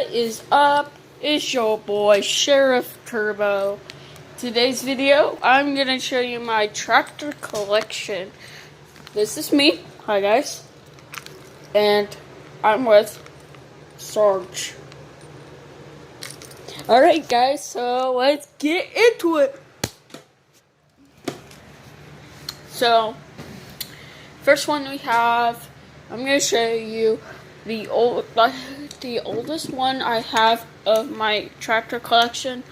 What is up? It's your boy Sheriff Turbo. Today's video, I'm gonna show you my tractor collection. This is me. Hi guys. And I'm with Sarge. Alright guys, so let's get into it. So, first one we have, I'm gonna show you the oldest one I have of my tractor collection.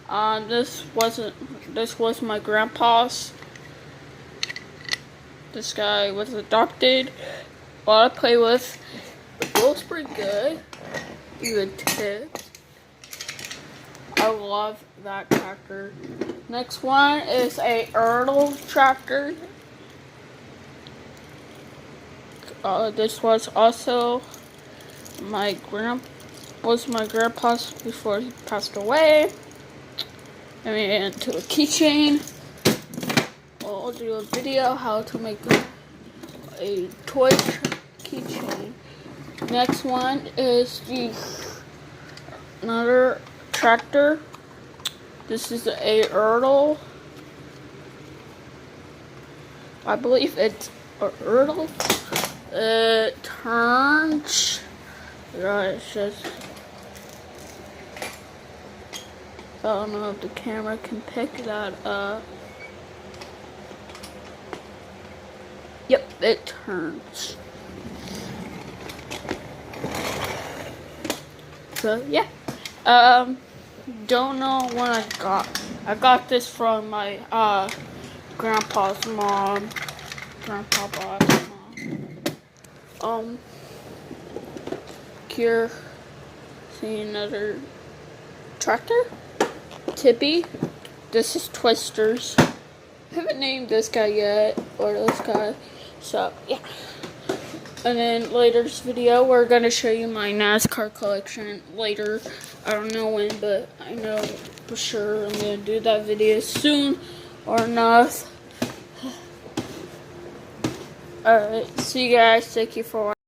This was my grandpa's. This guy was adopted. A lot to play with. It looks pretty good. Even tipped. I love that tractor. Next one is a Ertl tractor. This was also my grandpa's before he passed away. I made it into a keychain. I'll do a video how to make a toy keychain. Next one is another tractor. This is a Ertl. I believe it's a Ertl. It turns. It's just. I don't know if the camera can pick that up. Yep, it turns. So yeah. Don't know when I got. I got this from my grandpa's mom. Grandpa bought mom. Here, see another tractor. Tippy. This is Twisters. I haven't named this guy yet, or this guy. So yeah. And then later's video, we're gonna show you my NASCAR collection later. I don't know when, but I know for sure I'm gonna do that video soon or not. Alright, see you guys. Thank you for watching.